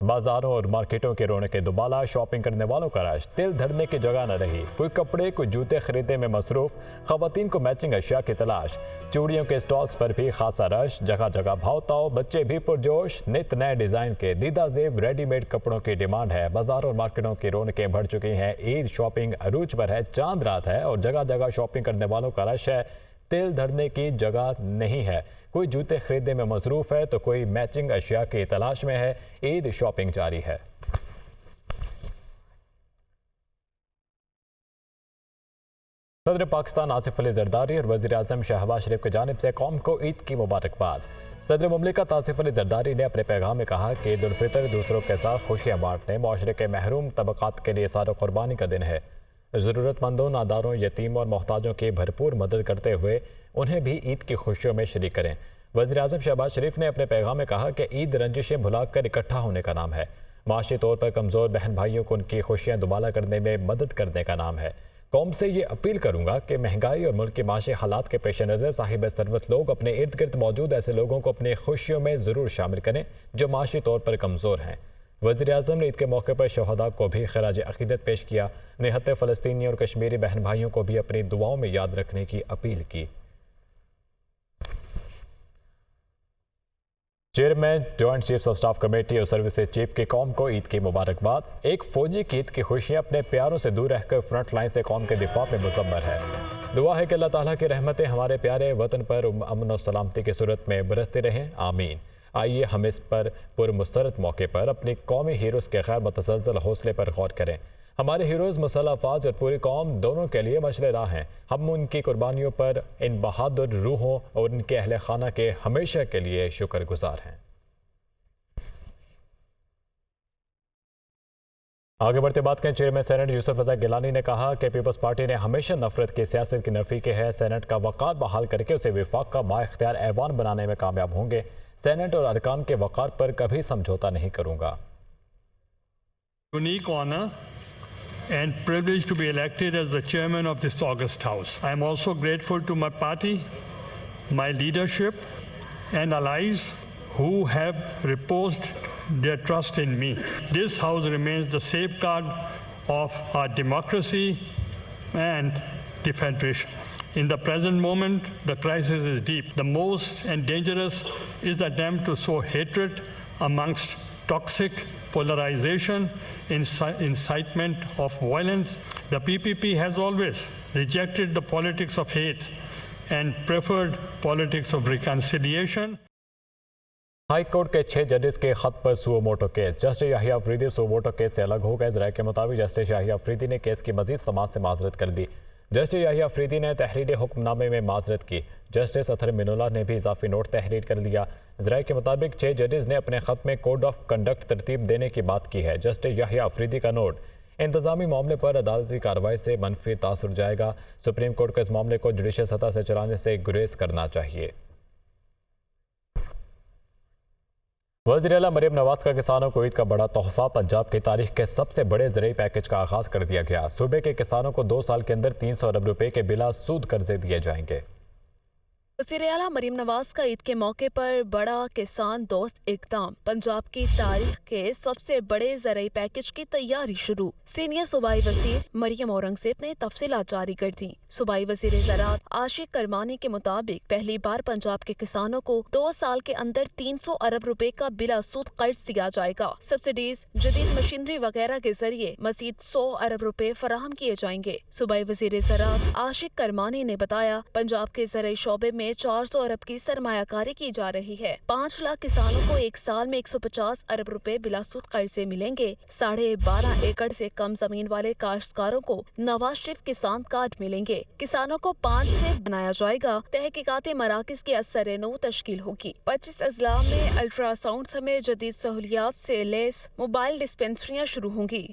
بازاروں اور مارکیٹوں کی رونقیں دوبالا، شاپنگ کرنے والوں کا رش، دل دھرنے کی جگہ نہ رہی، کوئی کپڑے کوئی جوتے خریدنے میں مصروف، خواتین کو میچنگ اشیاء کی تلاش، چوڑیوں کے سٹالز پر بھی خاصا رش، جگہ جگہ بھاؤ تاؤ، بچے بھی پرجوش، نت نئے ڈیزائن کے دیدہ زیب ریڈی میڈ کپڑوں کی ڈیمانڈ ہے، بازاروں اور مارکیٹوں کی رونقیں بڑھ چکی ہیں، عید شاپنگ عروج پر ہے، چاند رات ہے اور جگہ جگہ شاپنگ کرنے والوں کا رش ہے، دل دھرنے کی جگہ نہیں ہے، کوئی جوتے خریدنے میں مصروف ہے تو کوئی میچنگ اشیاء کی تلاش میں ہے، عید شاپنگ جاری ہے۔ صدر پاکستان آصف علی زرداری اور وزیر اعظم شہباز شریف کی جانب سے قوم کو عید کی مبارکباد۔ صدر مملکت آصف علی زرداری نے اپنے پیغام میں کہا کہ عید الفطر دوسروں کے ساتھ خوشیاں بانٹنے، معاشرے کے محروم طبقات کے لیے اظہار قربانی کا دن ہے۔ ضرورت مندوں، ناداروں، یتیموں اور محتاجوں کی بھرپور مدد کرتے ہوئے انہیں بھی عید کی خوشیوں میں شریک کریں۔ وزیر اعظم شہباز شریف نے اپنے پیغام میں کہا کہ عید رنجشیں بھلا کر اکٹھا ہونے کا نام ہے، معاشی طور پر کمزور بہن بھائیوں کو ان کی خوشیاں دوبالا کرنے میں مدد کرنے کا نام ہے۔ قوم سے یہ اپیل کروں گا کہ مہنگائی اور ملک کے معاشی حالات کے پیش نظر صاحب ثروت لوگ اپنے ارد گرد موجود ایسے لوگوں کو اپنی خوشیوں میں ضرور شامل کریں جو معاشی طور پر کمزور ہیں۔ وزیر اعظم نے عید کے موقع پر شہداء کو بھی خراج عقیدت پیش کیا، نہتے فلسطینی اور کشمیری بہن بھائیوں کو بھی اپنی دعاؤں میں یاد رکھنے کی اپیل کی۔ Chairman joint chiefs of staff committee اور سروسز چیف کی قوم کو عید کی مبارکباد۔ ایک فوجی کی عید کی خوشیاں اپنے پیاروں سے دور رہ کر فرنٹ لائن سے قوم کے دفاع میں مضمر ہے۔ دعا ہے کہ اللہ تعالیٰ کی رحمتیں ہمارے پیارے وطن پر امن و سلامتی کی صورت میں برستے رہیں، آمین۔ آئیے ہم اس پر پرمسرت موقع پر اپنی قومی ہیروز کے غیر متزلزل حوصلے پر غور کریں۔ ہمارے ہیروز مسلح افواج اور پوری قوم دونوں کے لیے مشعل راہ ہیں۔ ہم ان کی قربانیوں پر، ان بہادر روحوں اور ان کے اہل خانہ کے ہمیشہ کے لیے شکر گزار ہیں۔ آگے بڑھتے بات کریں، چیئرمین سینٹ یوسف رضا گیلانی نے کہا کہ پیپلز پارٹی نے ہمیشہ نفرت کی سیاست کی نفی کی ہے، سینٹ کا وقار بحال کر کے اسے وفاق کا بااختیار ایوان بنانے میں کامیاب ہوں گے، سینٹ اور ارکان کے وقار پر کبھی سمجھوتا نہیں کروں گا۔ Unique honor and privilege to be elected as the chairman of this august house. I am also grateful to my party, my leadership and allies who have reposed their trust in me. This house remains the safeguard of our democracy and the federation. In the present moment, the crisis is deep. The most and dangerous is the attempt to sow hatred amongst toxic polarization, incitement of violence. The PPP has always rejected the politics of hate and preferred politics of reconciliation. High court کے 6 ججز کے خط پر سو motto case, justice یحییٰ افریدی سو motto case سے الگ ہو گئے۔ ذرائع کے مطابق جسٹس یحییٰ افریدی نے کیس کی مزید سماعت سے معذرت کر دی۔ جسٹس یحییٰ افریدی نے تحریری حکم نامے میں معذرت کی، جسٹس اطہر منولہ نے بھی اضافی نوٹ تحریر کر دیا۔ ذرائع کے مطابق 6 ججز نے اپنے خط میں کوڈ آف کنڈکٹ ترتیب دینے کی بات کی ہے۔ جسٹس یحییٰ افریدی کا نوٹ: انتظامی معاملے پر عدالتی کارروائی سے منفی تاثر جائے گا، سپریم کورٹ کو اس معاملے کو جوڈیشل سطح سے چلانے سے گریز کرنا چاہیے۔ وزیر اعلیٰ مریم نواز کا کسانوں کو عید کا بڑا تحفہ، پنجاب کی تاریخ کے سب سے بڑے زرعی پیکج کا آغاز کر دیا گیا۔ صوبے کے کسانوں کو 2 سال کے اندر 300 ارب روپے کے بلا سود قرضے دیے جائیں گے۔ وزیر اعلیٰ مریم نواز کا عید کے موقع پر بڑا کسان دوست اقدام، پنجاب کی تاریخ کے سب سے بڑے زرعی پیکج کی تیاری شروع۔ سینئر صوبائی وزیر مریم اورنگزیب نے تفصیلات جاری کر دیں۔ صوبائی وزیر زراعت عاشق کرمانی کے مطابق پہلی بار پنجاب کے کسانوں کو 2 سال کے اندر 300 ارب روپے کا بلا سود قرض دیا جائے گا۔ سبسڈیز، جدید مشینری وغیرہ کے ذریعے مزید 100 ارب روپے فراہم کیے جائیں گے۔ صوبائی وزیر زراعت عاشق کرمانی نے بتایا، پنجاب کے زرعی شعبے میں 400 ارب کی سرمایہ کاری کی جا رہی ہے۔ 5 لاکھ کسانوں کو ایک سال میں 150 ارب روپے بلا سود قرضے ملیں گے۔ 12.5 ایکڑ سے کم زمین والے کاشتکاروں کو نواز شریف کسان کارڈ ملیں گے۔ کسانوں کو 5 سے بنایا جائے گا۔ تحقیقاتی مراکز کی اثر نو تشکیل ہوگی۔ 25 اضلاع میں الٹرا ساؤنڈ سمیت جدید سہولیات سے لیس موبائل ڈسپنسریاں شروع ہوں گی۔